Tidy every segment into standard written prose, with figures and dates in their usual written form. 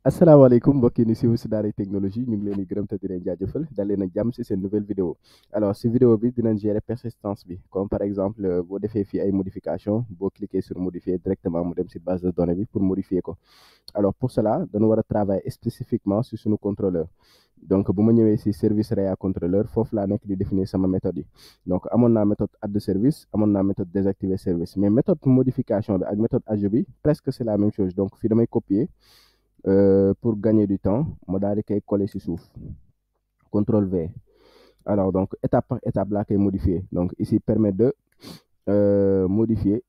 asalaamaaleykum mbokk yi ni si Daaray Technologie ñu ngi leen di gërëm te di leen jaajëfal dal leen ak jàmm si seen nouvelle vidéo alors si vidéo bi dinañ gérer persistance bi comme par exemple boo defee fii ay modification boo cliquer sur modifier directement mu dem si base de données bi pour modifier ko alors pour cela dañu war a travailler spécifiquement sur suñu contrôleur donc bu ma ñëwee si service rea contrôleur foofu laa nekk di définir sama méthode yi donc amoon naa méthode add service amoon naa méthode désactiver service mais méthode modification bi ak méthode ajout bi presque c'est la même chose donc fii damay copier pour gagner du temps ma daal di koy coller ci suuf CTRL V alors donc étape par étape laa koy modifier donc ici permet de modifier,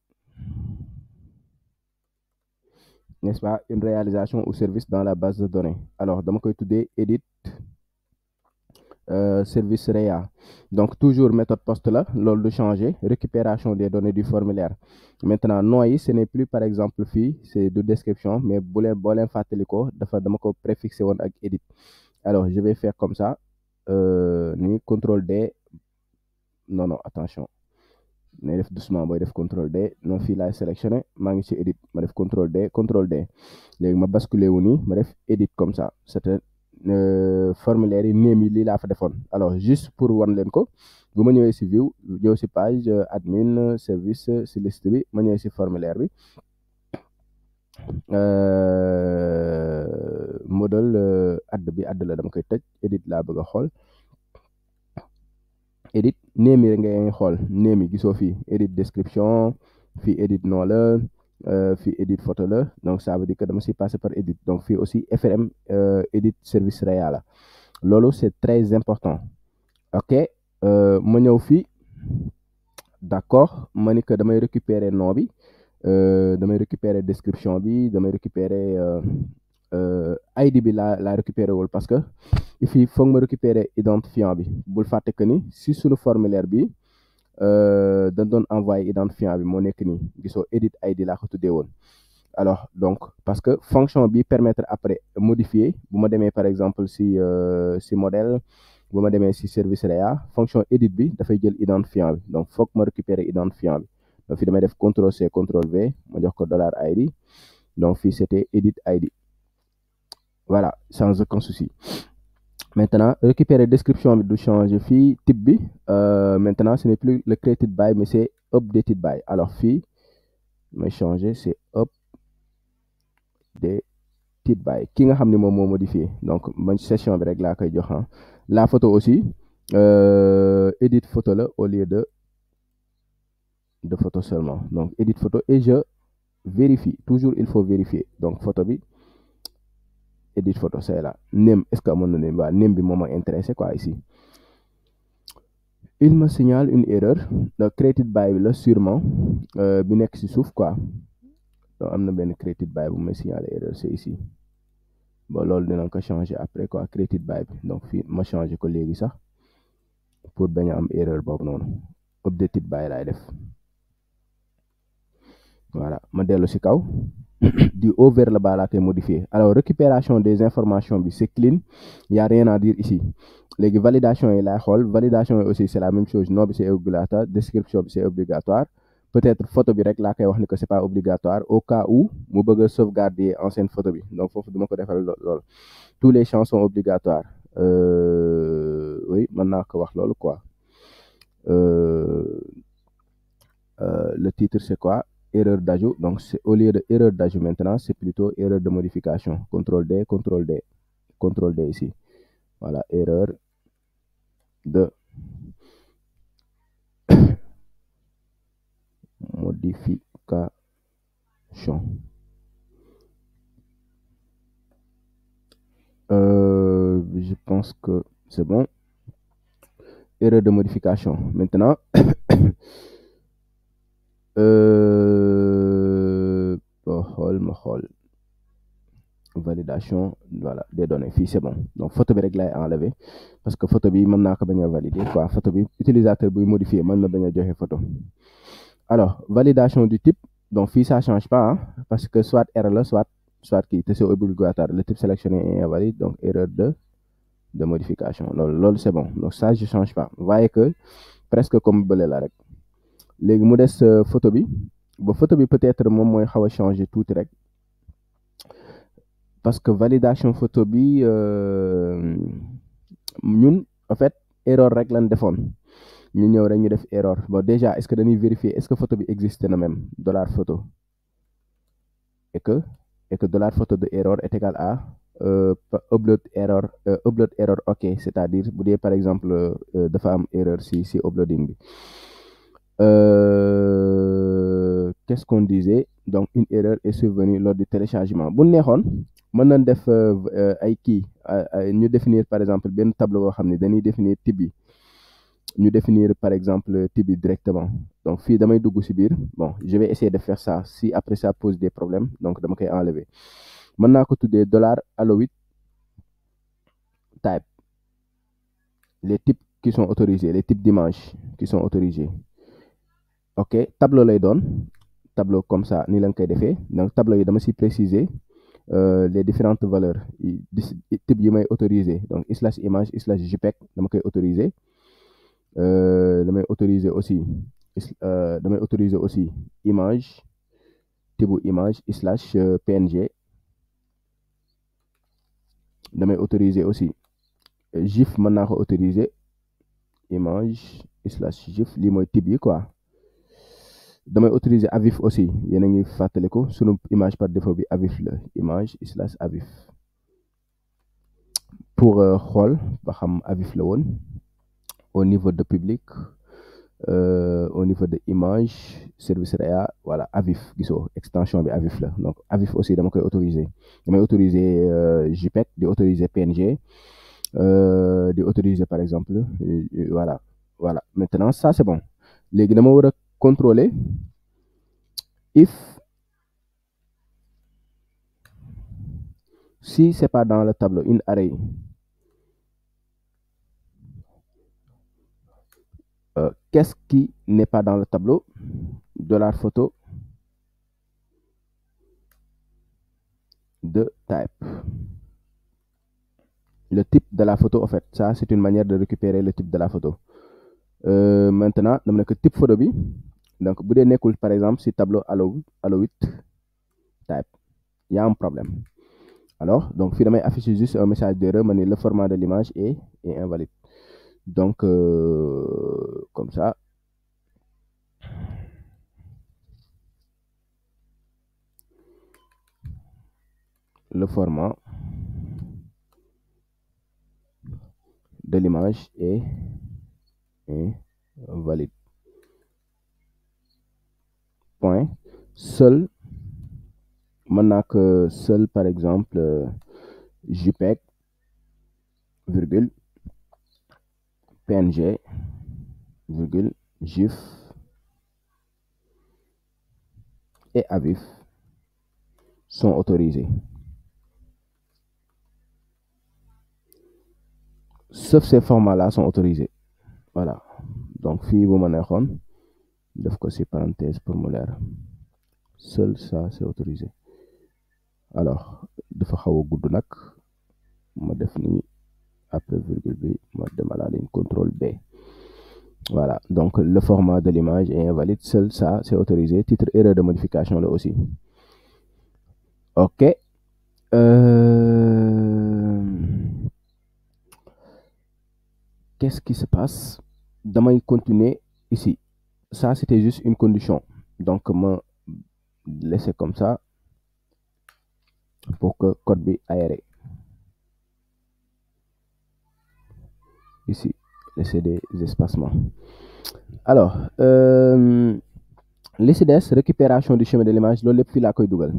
n'est-ce pas, une réalisation ou service dans la base de données alors dama koy tuddee edit service rea donc toujours méthode post la loolu du changer récupération des données du formulaire maintenant nom yi ce n'est plus par exemple fii c'est de description mais boo leen fàttali ko dama ko préfixé woon ak edit alors je vais faire comme ça ni CTRL D non attention ne def doucement booy def CTRL D non fii laay sélectionné maa ngi ci edit ma def CTRL D léegi ma basculer wu nii ma def edit comme ça c'était formulaire yi néem yi lii laa fa defoon alors juste pour wan leen ko bu ma ñëwee si view ñëw si page admin service si liste bi ma ñëwee si formulaire bi modèle add la dama koy tëj edit laa bëgg a xool edit néem yi ngay xool néem yi gisoo fii edit description fii edit nom la fii edit photo la donc ça veut dire que dama si passer par edit donc fii aussi FRM edit service rea la loolu c'est très important ok ma ñëw fii d'accord ma ni que damay récupérer nom bi damay récupérer description bi damay récupérer ID bi laa récupérer wul parce que fii foog ma récupérer identifiant bi bul fàtte que ni si suñu formulaire bi dañ doon envoyer identifiant bi moo nekk nii gisoo edit ID laa ko tuddee woon alors donc parce que fonction bi permettre après modifier bu ma demee par exemple si modèle bu ma demee si service rea fonction edit bi dafay jël identifiant bi donc foog ma récupérer identifiant bi donc fii damay def CTRL C CTRL V ma jox ko $ID donc fii c'était edit ID voilà sans aucun souci maintenant récupérer description bi du changer fii type bi maintenant ce n'est plus le created by mais c'est updated by alors fii may changer c'est updated by ki nga xam ne moom moo modifié donc man session bi rek laa koy jox la photo aussi edit photo la au lieu de photo seulement donc edit photo et je vérifie toujours il faut vérifier donc photo bi edit photo c'est là name est-ce que amoon na name waaw name bi moo ma intéressé quoi ici il me signale une erreur donc created by bi la sûrement bi nekk ci suuf quoi donc am na benn created by bu may signaler erreur c'est ici bon loolu dinañ ko changer après quoi created by bi donc fii ma changer ko léegi sax pour bañ a am erreur boobu noonu updated by laay def voilà ma dellu ci kaw du haut vers le bas laa koy modifier alors récupération des informations bi c'est clean y a rien à dire ici léegi validation yi laay xool validation yi aussi c'est la même chose nom bi c'est obligatoire description bi c'est obligatoire peut-être photo bi rek laa koy wax ni que c'est pas obligatoire au cas où mu bëgg a sauvegarder ancienne photo bi donc foofu duma ko defal lool tous les champs sont obligatoires oui mën naa ko wax loolu quoi le titre c'est quoi erreur d'ajout donc c'est au lieu de erreur d'ajout maintenant c'est plutôt erreur de modification CTRL D CTRL D CTRL D ici voilà erreur de modification je pense que c'est bon erreur de modification maintenant ma xool validation voilà des données fii c'est bon donc photo bi rek lay enlever parce que photo bi mën naa ko bañ a valider quoi photo bi utilisateur buy modifier mën na bañ a joxe photo alors validation du type donc fii ça change pas parce que soit erreur la soit kii te c'est obligatoire le type sélectionné est invalide donc erreur de modification loolu c'est bon donc ça je change pas vous voyez que presque comme bële la rek léegi mu des photo bi ba photo bi peut-être moom mooy xaw a changer tuuti rek parce que validation photo bi ñun en fait erreur rek lañ defoon ñu ñëw rek ñu def erreur bon déjà est-ce que dañuy vérifier est-ce que photo bi existe na même dollar photo et que dollar photo de error est égal à upload error ok c'est-à-dire bu dee par exemple dafa am erreur si uploading bi qu'est-ce qu'on disait donc une erreur est survenue lors du téléchargement bu neexoon mën nañ def ay kii ñu définir par exemple benn tableau boo xam ne dañuy définir type bi ñu définir par exemple type bi directement donc fii damay dugg ci biir bon je vais essayer de faire ça si après ça pose des problèmes donc dama koy enlever mën naa ko tuddee $Halloween type les types qui sont autorisés les types d'images qui sont autorisés ok tableau lay doon tableau comme ça ni lañ koy defee donc tableau yi dama ci préciser les différentes valeurs type yi may autorisé donc slash image slash jpeg dama koy autorisé damay autoriser aussi image type image slash png damay autoriser aussi gif mën naa ko autoriser image slash gif lii mooy type yi quoi damay autoriser avif aussi yéen a ngi fàttaliku sunu image par défaut bi avif la image slash avif pour xool ba xam avif la woon au niveau de public au niveau de image service réa voilà avif gisoo extension bi avif la donc avif aussi dama koy autoriser damay autoriser jpeg di autoriser png di autoriser par exemple voilà maintenant ça c'est bon léegi dama war a contrôler if si c'est pas dans le tableau in array qu'est-ce qui n'est pas dans le tableau $photo de type le type de la photo en fait ça c'est une manière de récupérer le type de la photo maintenant dama ne ko type photo bi donc bu dee nekkul par exemple si tableau Halloween type y a un problème alors donc fii damay afficher juste un message d'erreur ma ne le format de l'image est invalide donc comme ça le format de l'image est valide point seul mën naa que seul par exemple jpeg virgule png virgule gif et avif sont autorisés sauf ces formats-là sont autorisés voilà donc fii bu ma neexoon def ko ci parenthèse pour mu leer seul ça c'est autorisé alors dafa xaw a gudd nag ma def ni après virgule bi ma demalaale une contrôle B voilà donc le format de l'image est invalide seul ça c'est autorisé titre erreur de modification là aussi ok qu'est-ce qui se passe damay continuer ici ça c'était juste une condition donc ma laisser comme ça pour que code bi aéré ici laisser des espacements alors li ci des récupération du chemin de l'image loolu lépp fii laa koy dugal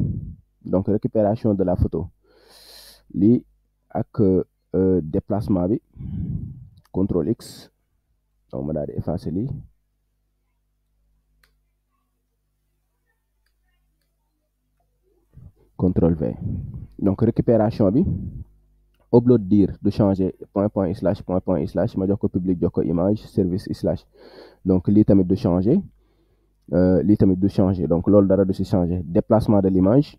donc récupération de la photo lii ak déplacement bi CTRL X donc ma daal di effacer lii CTRL V donc récupération bi upload dir du changer point slash ma jox ko public jox ko image service slash donc lii tamit du changer donc loolu dara du ci changer déplacement de l'image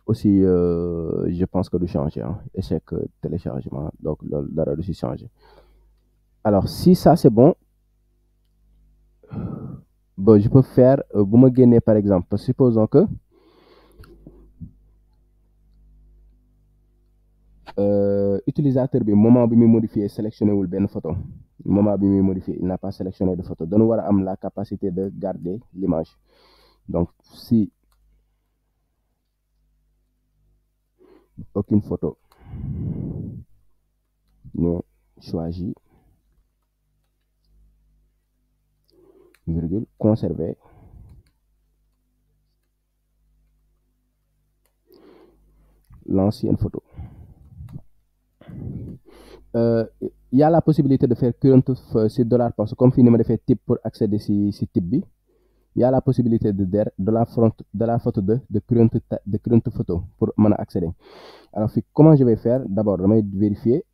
aussi je pense que du changer échec téléchargement donc loolu dara du ci changer alors si ça c'est bon je peux faire bu ma génnee par exemple supposons que utilisateur bi moment bi muy modifier sélectionné wul benn photo moment bi muy modifier il n'a pas sélectionné de photo dañu war a am la capacité de garder l'image. Donc si aucune photo n'est choisie, virgule, conserver l'ancienne photo. Il y a la possibilité de faire current si dollar post comme fii ni ma defee type pour accéder si type bi. Il y a la possibilité de la photo de current photo pour mën a accéder. Alors fii comment je vais faire d'abord damay vérifier.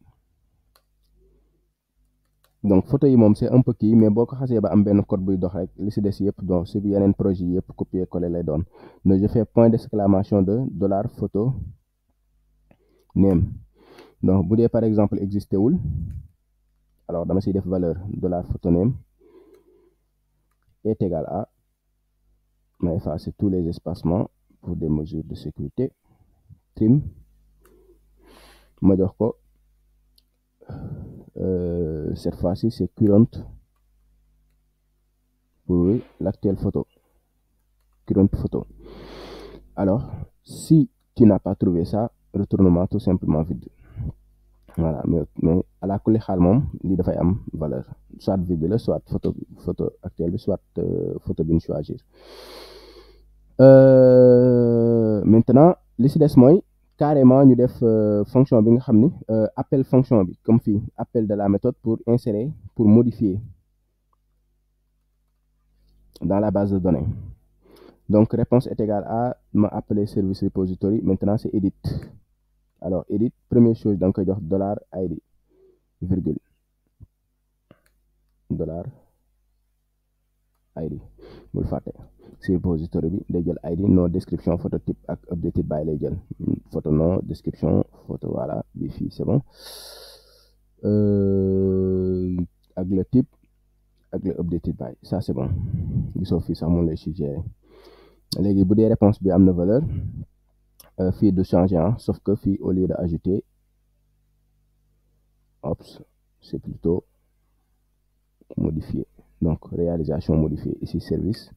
Donc photo yi moom c'est un peu kii mais boo ko xasee ba am benn code buy dox rek li si des yëpp donc si yeneen projet yi yëpp copier coller lay doon. Donc je fais point d'exclamation de dollar photo name. Donc bu dee par exemple existé wul alors dama siy def valeur dollar photo name est égal à ma effacer tous les espacements pour des mesures de sécurité. Trim ma jox ko cette fois-ci c'est current pour l'actuelle photo. Current photo. Alors si tu n'as pas trouvé ça, retournement tout simplement vide. Voilà, mais à la kulli xaal moom lii dafay am valeur soit vide la soit photo actuelle bi soit photo bi ñu choisir. Maintenant li si des mooy carrément ñu def fonction bi nga xam ni appel fonction bi comme fii appel de la méthode pour insérer pour modifier dans la base de données. Donc réponse est égale à ma appeler service repository. Maintenant c'est edit. Alors edit, première chose da nga koy jox dollar id virgule dollar id bul fàtte si repository bi day jël id no description photo type ak updated by lay jël photo no description photo voilà bi fii c'est bon ak le type ak le updated by ça c'est bon gisoo fii sax moom lay suggérer. Léegi bu dee réponse bi am na valeur fii du changer sauf que fii au lieu de ajouter ops c'est plutôt modifier. Donc réalisation modifiée ici service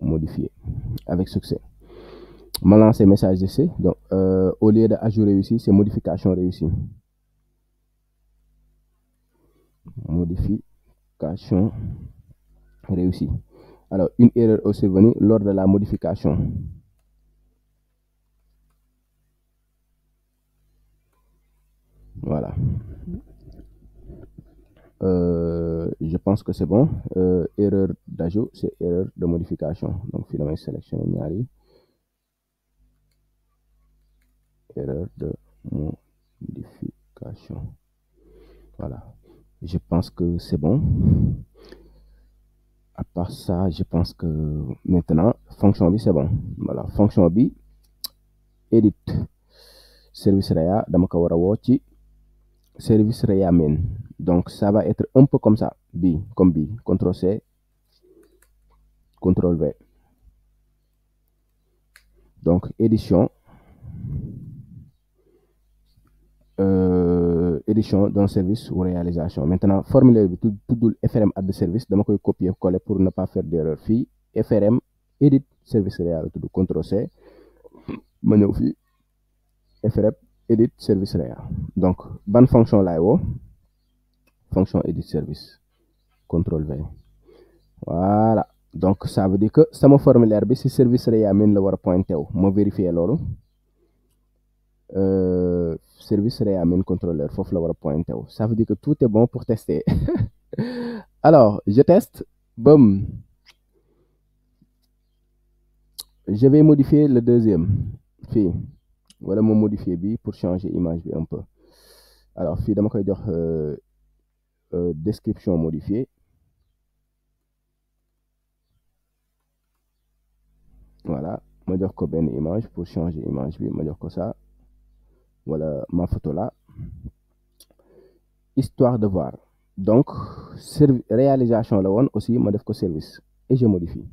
modifié avec succès. Ma lancé message d'essai. Donc au lieu de ajout réussi c'est modification réussie. Modification réussie. Alors une erreur est survenue lors de la modification. Voilà. Je pense que c'est bon. Erreur d'ajout, c'est erreur de modification. Donc, finalement, sélectionner ñaari erreur de modification. Voilà. Je pense que c'est bon. À part ça, je pense que maintenant, fonction B, c'est bon. Voilà. Fonction B, edit. Service Rea, dama ko war a woo ci service Rea main. Donc, ça va être un peu comme ça. B, comme B. CTRL-C, CTRL-V. Donc, édition. Édition d'un service ou réalisation. Maintenant, formulaire bi tuddul FRM add service. Dama koy copier coller pour ne pas faire d'erreur. Fii, FRM edit service Rea tudd CTRL-C. Ma ñëw fii. FRM edit service Rea. Donc, ban fonction laay woo? Fonction edit service. CTRL-V. Voilà. Donc ça veut dire que sama formulaire bi si service Rea main la war a pointé wu. Ma vérifier loolu. Service Rea main contrôleur foofu la war a pointé wu. Ça veut dire que tout est bon pour tester. Alors, je teste. Boum. Je vais modifier le deuxième. Fii. Voilà ma modifier bi pour changer image bi un peu. Alors fii dama koy jox description modifiée. Voilà, ma jox ko benn image pour changer image bi ma jox ko ça. Voilà ma photo là. Histoire de voir. Donc réalisation la woon aussi ma def ko service et je modifie.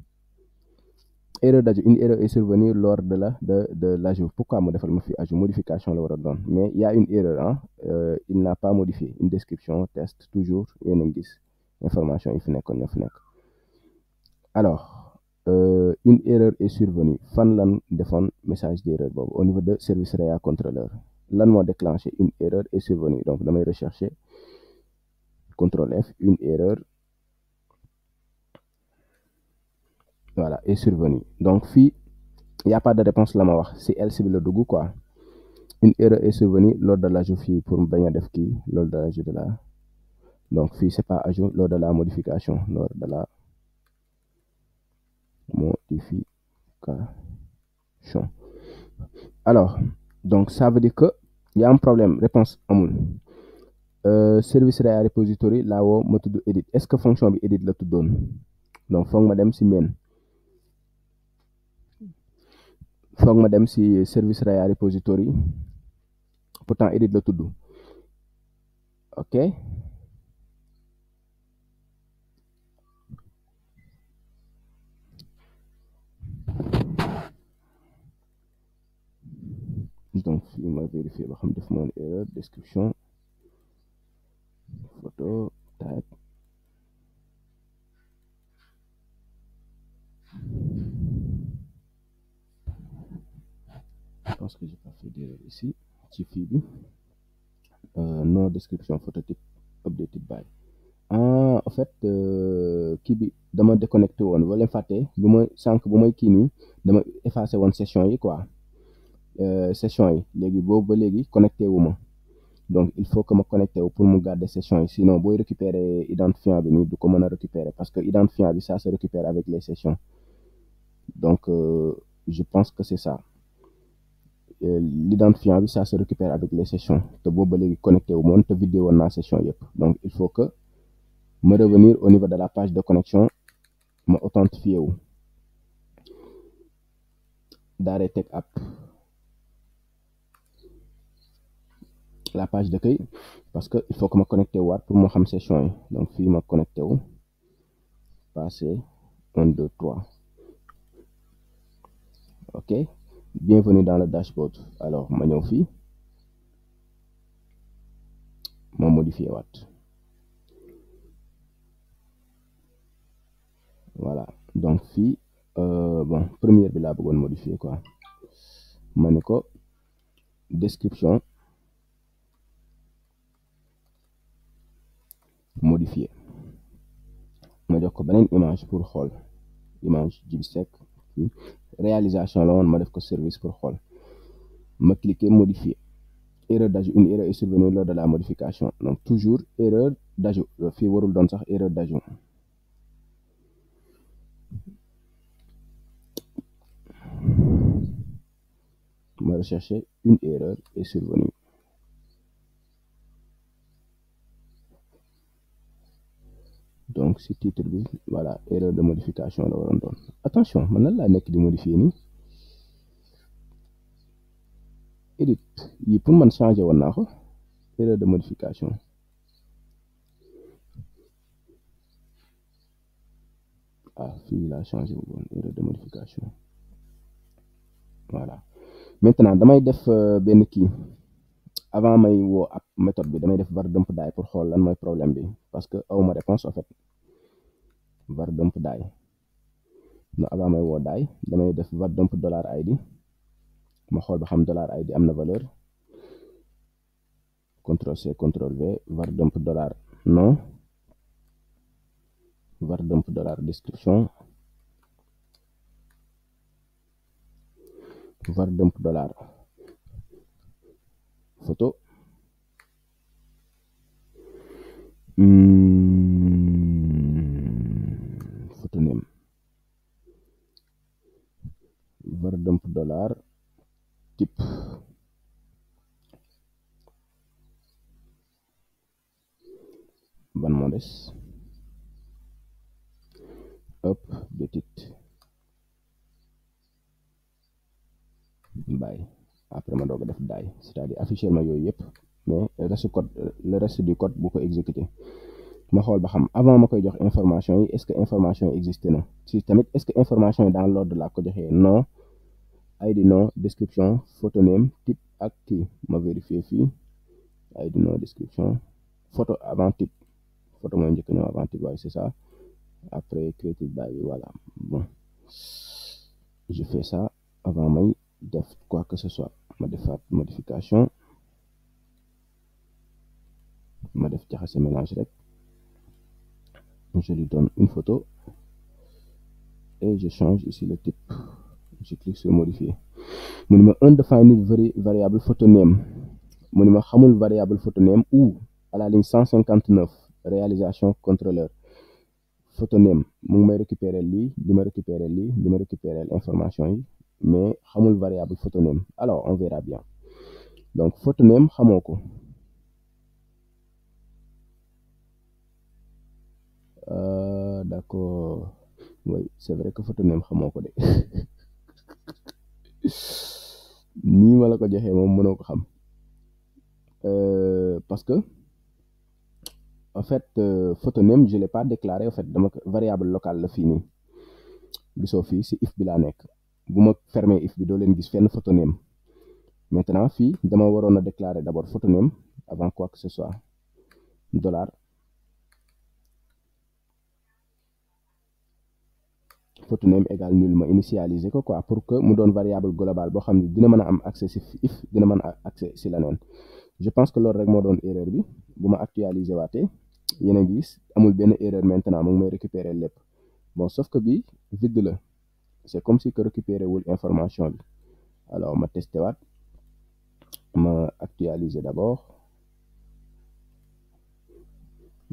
erreur d'ajout, une erreur est survenue lors de l'ajout. Pourquoi me defal ma fi ajout modification la war a doon mais il y a une erreur hein. Il n'a pas modifié une description test toujours yéen a ngi gis information yi fi nekkoon ñoo fi nekk. Alors une erreur est survenue fan lan defoon message d'erreur boobu au niveau de service réa contrôleur lan moo déclenché une erreur est survenue donc damay rechercher CTRL F une erreur voilà est survenue donc fii il n'y a pas de réponse la ma wax si else bi la dugg quoi une erreur est survenue lors de l'ajout fii pour bañ a def kii lors de l'ajout de la donc fii c'est pas ajout lors de la modification lors de la modification. Alors donc ça veut dire que y a un problème réponse amul service réa repository laa woo ma tudd edit est-ce que fonction bi edit la tuddoon donc foog ma dem si main foog ma dem si service réa repository pourtant edit la tudd ok donc fii ma vérifier ba xam def moon erreur description photo type je pense que j'ai pas fait d'erreur ici ci fii bi no description phototype updated by en fait kii bi dama déconnecté woon ba leen fàtte bu ma sànq bu may kii nii dama effacé woon session yi quoi session yi léegi boobu ba léegi connecté wu ma donc il faut que ma connecté wu pour mu garder session yi sinon booy récupérer identifiant bi nii du ko mën a récupérer parce que identifiant bi ça se récupère avec les sessions donc je pense que c'est ça l'identifiant bi ça se récupère avec les sessions te boobu ba léegi connecté wu moon te vidé woon naa session yëpp donc il faut que me revenir au niveau de la page de connexion ma authentifié wu Daaray Tech App la page d'accueil parce que il faut que ma connecté waat pour moo xam session yi donc fii ma connecté wu passer 1 2 3 ok bienvenue dans le dashboard alors ma ñëw fii ma modifié waat voilà donc fii bon première bi laa bëggoon modifier quoi ma ne ko description modifier ma jox ko beneen image pour xool image Djiby Seck réalisation la woon ma def ko service pour xool ma cliquer modifier erreur d'ajout une erreur est survenue lors de la modification donc toujours erreur d'ajout fii warul doon sax erreur d'ajout ma rechercher une erreur est survenue donc si titre bi voilà erreur de modification la waroon doon attention man nan laa nekk di modifier nii edit yi pour man changer woon naa ko erreur de modification fii laa changer wu woon erreur de modification voilà maintenant damay def benn kii avant may woo ab méthode bi damay def var dump die pour xool lan mooy problème bi parce que awma réponse en fait var dump die no avant may woo die damay def var dump $id ma xool ba xam $id am na valeur CTRL C CTRL V var dump $non var dump $description var dump $photo photo name var dump $type ban moo des updated by après ma doog a def die c'est-à-dire afficher ma yooyu yëpp mais le reste du code bu ko exécuter ma xool ba xam avant ma koy jox information yi est-ce que information yi existé na si tamit est-ce que information yi dans l'ordre laa ko joxee non ID non description photo name type ak kii ma vérifier fii ID non description photo avant type photo mooy njëkk ñëw avant type waaye c'est ça après created by voilà bon je fais ça avant may def quoi que ce soit ma defaat modification ma def jaxase mélange rek je lui donne une photo et je change ici le type je clique sur modifier mu ni ma undefined variable photo name mu ni ma xamul variable photo name ou à la ligne 159 réalisation contrôleur photo name mu ngi may récupérer lii di ma récupérer lii di ma récupérer information yi mais xamul variable photo name alors on verra bien donc photo name xamoo ko d'accord oui c'est vrai que photo name xamoo ko de nii ma la ko joxee moom mënoo ko xam parce que en fait photo name je l'ai pas déclaré en fait dama variable locale la fii nii gisoo fii si if bi laa nekk bu ma fermer if bi doo leen gis fenn photo name maintenant fii dama waroon a déclarer d'abord photo name avant quoi que ce soit dollar photo name égale nul ma initialiser ko quoi pour que mu doon variable globale boo xam ne dina mën a am accès si if dina mën a accès si leneen je pense que loolu rek moo doon erreur bi bu ma actualiser waatee yéen a ngi gis amul benn erreur maintenant mu ngi may récupérer lépp bon sauf que bi vide la c'est comme si que récupérer wul information bi alors ma testé waat ma actualiser d'abord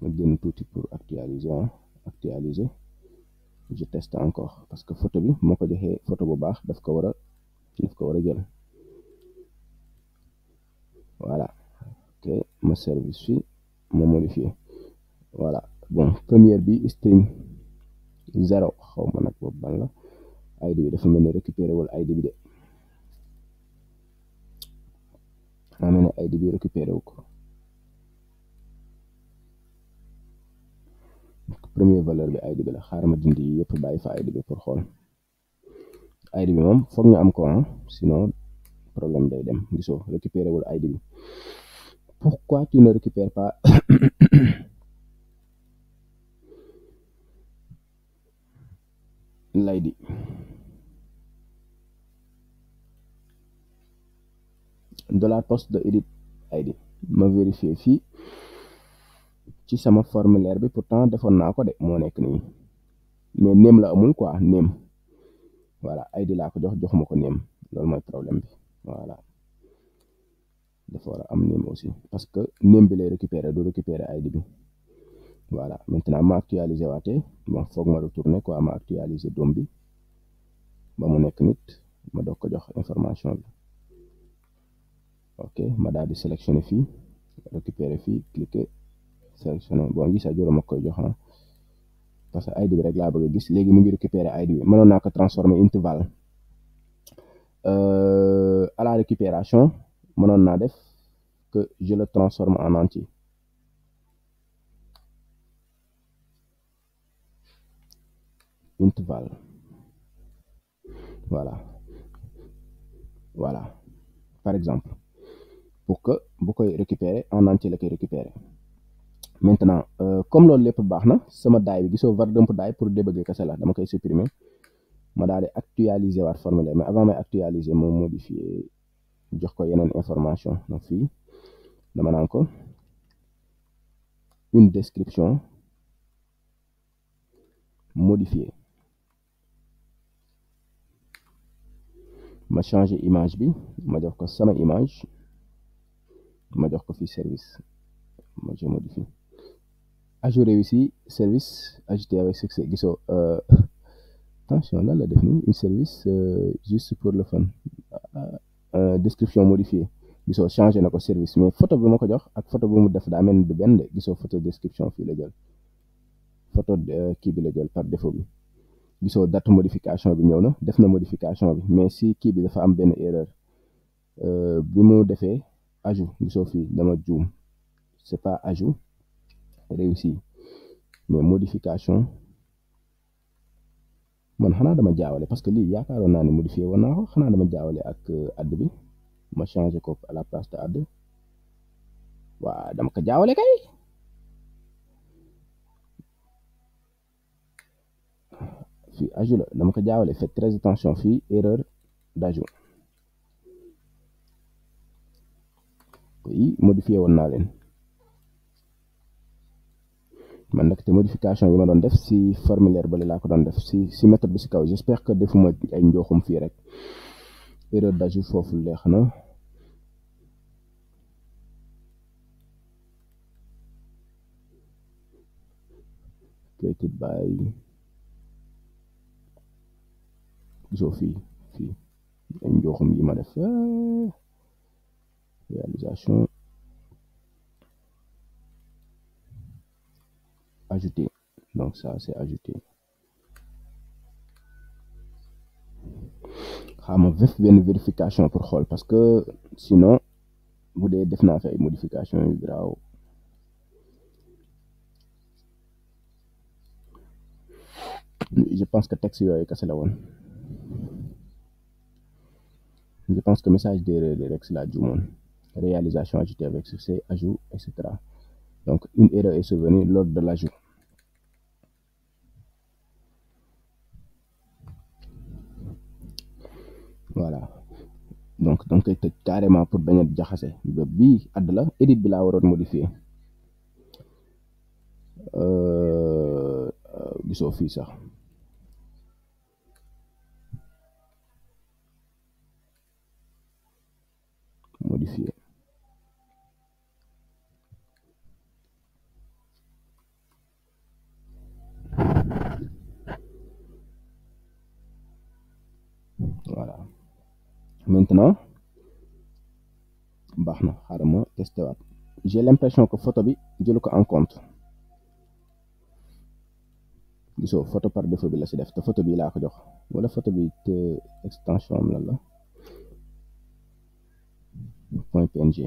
ma génn tuuti pour actualiser je teste encore parce que photo bi moo ko joxee photo bu baax daf ko war a jël voilà ok ma service fii ma modifier voilà bon première bi string 0 xaw ma nag boobu ban la ID bi dafa mel ni récupérer wul ID bi de daa mel ne ID bi récupérer wu ko première valeur bi ID bi la xaaral ma dindi yëpp bàyyi fa ID bi pour xool ID bi moom foog ñu am ko sinon problème day dem gisoo récupérer wul ID bi pourquoi tu ne récupères pas l'ID dollar post de edit ID ma vérifier fii ci sama formulaire bi pourtant defoon naa ko de moo nekk nii mais name la amul quoi name voilà ID laa ko joxuma ko name loolu mooy problème bi voilà dafa war a am name aussi parce que name bi lay récupérer du récupérer ID bi voilà maintenant ma actualiser waatee bon foog ma retourner quoi ma actualiser doom bi ba mu nekk nit ma doog ko jox information bi ok ma daal di sélectionner fii récupérer fii cliquer sélectionner bon gis nga juróom ma koy jox parce que ID bi rek laa bëgg a gis léegi mu ngi récupérer ID bi mënoon naa ko transformer interval à la récupération mënoon naa def que je le transforme en entier interval voilà par exemple pour que bu koy récupérer en entier la koy récupérer maintenant comme loolu lépp baax na sama daay bi gisoo var dump daay pour débugger kese la dama koy supprimer ma daal di actualiser waat formulaire mais avant may actualiser moom modifier jox ko yeneen information donc fii dama naan ko une description modifiée ma changer image bi ma jox ko sama image ma jox ko fii service ma je modifie ajout réussi service ajouté avec succès gisoo attention lan la def nii une service juste pour le fun description modifiée gisoo changé na ko service mais photo bi ma ko jox ak photo bu mu def daa mel ni du benn de gisoo photo description fii la jël photo kii bi la jël par défaut bi gisoo date modification bi ñëw na def na modification bi mais si kii bi dafa am benn erreur bi mu defee ajout gisoo fii dama juum c'est pas ajout réussi mais modification man xanaa dama jaawale parce que lii yaakaaroon naa ne modifié woon naa ko xanaa dama jaawale ak add bi ma changé ko à la place de add waa dama ko jaawale kay fii ajout la dama ko jaawale faites très attention fii erreur d'ajout yi modifié woon naa leen man nag te modification yi ma doon def si formulaire bale laa ko doon def si méthode bi si kaw j'espère que defuma ay njooxum fii rek erreur d'ajout foofu leex na created by gisoo fii ay njooxum yi ma def réalisation ajouté donc ça c'est ajouté xama def benn vérification pour xool parce que sinon bu dee def naa fi ay modification yu graaw je pense que texte yooyu kese la woon je pense que message d'erreur rek si laa juumoon réalisation ajoutée avec succès ajout etc donc une erreur est survenue lors de l'ajout voilà donc koy tëj carrément pour bañ a jaxase ba bii add la edit bi laa waroon modifier gisoo fii sax modifier voilà maintenant baax na xaaral ma testé waat j'ai l'impression que photo bi jëlu ko en compte gisoo photo par défaut bi la si def te photo bi laa ko jox wala photo bi te extension am la point png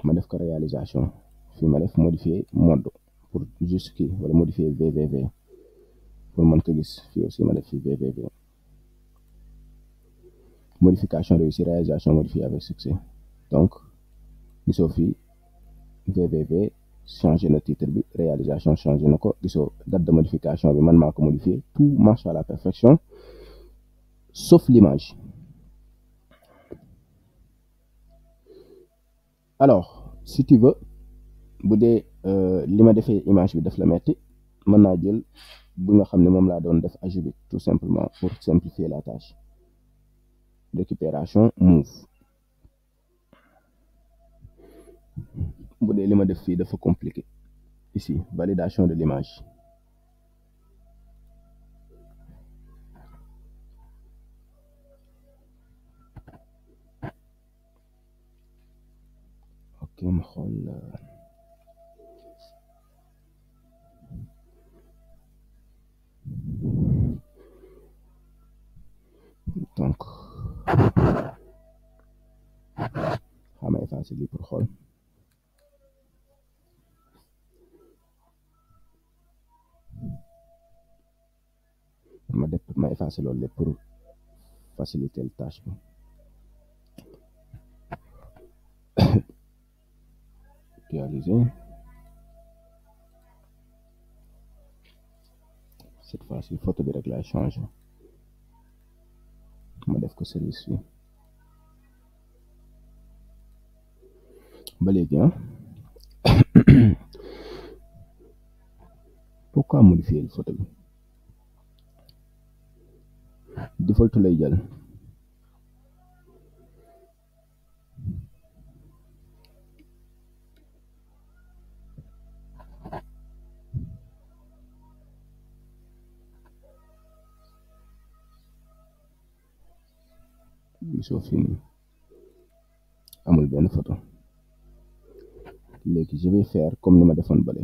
ma def ko réalisation fii ma def modifier mode pour juste kii wala modifier www pour mën ko gis fii aussi ma def fi www modification réussie réalisation modifiée avec succès donc gisoo fii www changé na titre bi réalisation changé na ko gisoo date de modification bi man maa ko modifié tout marche à la perfection sauf l'image alors si tu veux bu dee li ma defee image bi daf la metti mën naa jël bu nga xam ne moom laa doon def ajout bi tout simplement pour simplifier la tâche récupération move bu dee li ma def fii dafa compliqué ici validation de l'image ok ma xool donc xama effacer lii pour xool ma effacer loolu lépp pour faciliter la tâche bi réaliser cette fois-ci photo bi rek laay changer ma def ko service bi ba léegi pourquoi modifier photo bi default lay jël gisoo fii nii amul benn photo léegi je vais faire comme ni ma defoon bale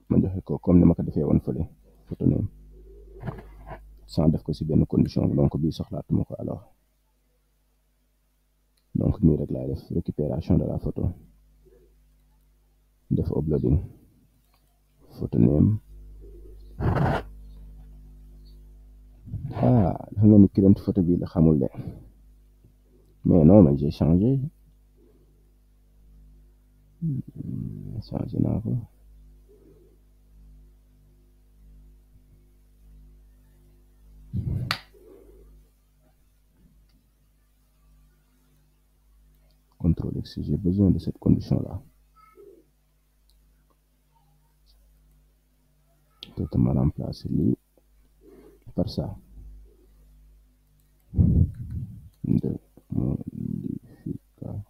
ma comme ni ma ko defee woon fële photo name sans def ko si benn condition donc bii soxlaatuma ko. Alors donc nii rek laay def récupération de la photo, def uploading photo name. Dafa mel ni current photo bi la xamul de, mais non, mais j'ai changé naa ko. CTRL X, j'ai besoin de cette condition là. Peut-être ma remplacer lii par ça de modification,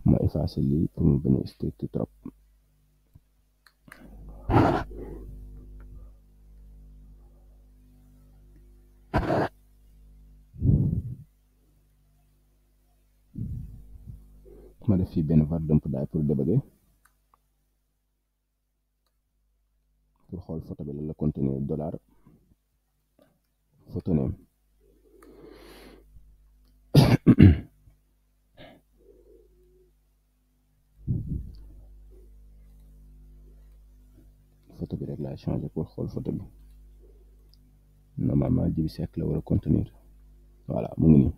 ma effacer lii pour mu bañ a strict trop. Ma def fii benn var dump daay pour débugger, pour xool photo bi la la contenir dollar photo name. photo bi rek laay changer pour xool photo bi. Normalement Djiby Seck la war a contenir. Voilà, mu ngi nii.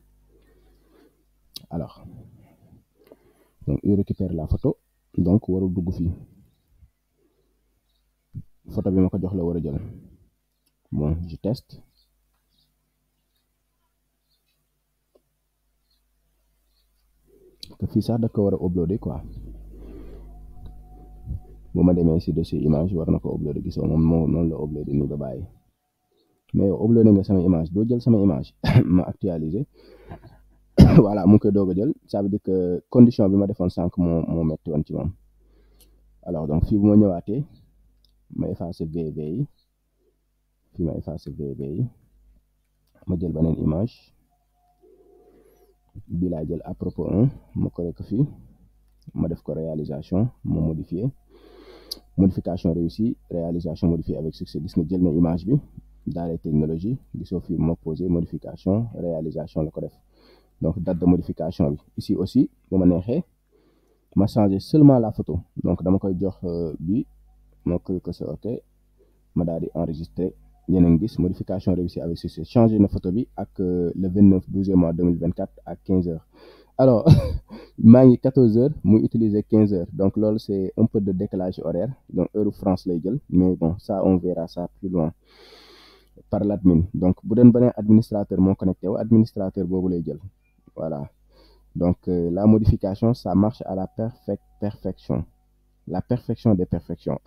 Alors donc il récupère la photo, donc warul dugg fii. Photo bi ma ko jox la war a jël. Bon, je teste. Que fii sax da ko war a uploader quoi. bu ma demee si dossier image war na ko uploader, gisoo moom noonu la uploader nii ba bàyyi. mais yow uploader nga sama image, doo jël sama image ma actualiser. Voilà, mu ngi koy doog a jël. Ça veut dire que condition bi ma defoon sànq moo metti woon ci moom. Alors donc fii bu ma ñëwaatee ma effacer VV yi, fii ma effacer VV yi, ma jël beneen image bii laa jël à propos 1, ma correct ko fii, ma def ko réalisation, ma modifier, modification réussie, réalisation modifiée avec succès. Gis nga jël na image bi dans les technologies, gisoo fii ma posé modification réalisation la ko def. Donc date de modification bi ici aussi bu ma neexee ma changer seulement la photo, donc dama koy jox bi ma clique ko c'est OK, ma daal di enregistrer. Yéen a ngi gis modification réussie avec succès, changer na photo bi ak le 29/12 mois 2024 à 15h. Alors maa ngi 14h muy utiliser 15h, donc loolu c'est un peu de décalage horaire, donc heure France lay jël, mais bon ça on verra ça plus loin par l'admin. Donc bu doon beneen administrateur moo connecté wu, administrateur boobu lay jël. Voilà, donc la modification ça marche à la perfection, la perfection des perfections.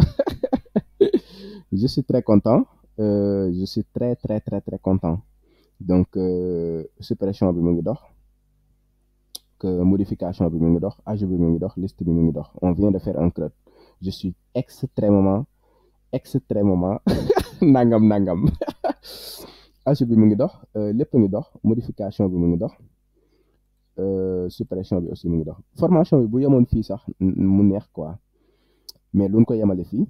Je suis très content, je suis très content. Donc suppression bi mu ngi dox, que modification bi mu ngi dox, ajout bi mu ngi dox, liste bi mu ngi dox. On vient de faire un CRUD. Je suis extrêmement nangam ajout bi mu ngi dox, lépp ngi dox, modification bi mu ngi dox, suppression bi aussi mu ngi dox. Formation bi bu yemoon fii sax mu neex quoi, mais luñ ko yemale fii.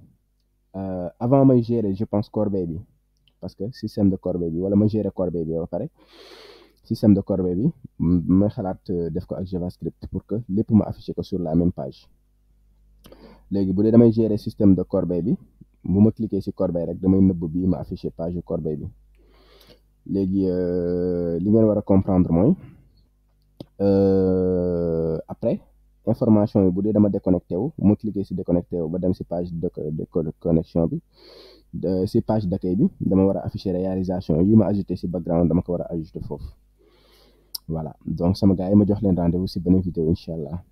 Avant may gérer je pense corbeille bi, parce que système de corbeille bi, wala ma gérer corbeille bi ba pare système de corbeille bi ma xalaat def ko ak JavaScript pour que lépp ma affiché ko sur la même page. Léegi bu dee damay gérer système de corbeille bi, bu ma cliquer ci corbeille rek damay nëbb bii ma affiché page corbeille bi. Léegi li ngeen war a comprendre mooy après information yi bu dee dama déconnecté wu, bu ma cliquer ci déconnecté wu ba dem ci page de connexion bi, ci page d'accueil bi, dama war a afficher réalisation yi ma ajouté ci background, dama ko war a ajouter foofu. Voilà, donc sama gars yi ma jox leen rendez-vous ci beneen vidéo incha allah.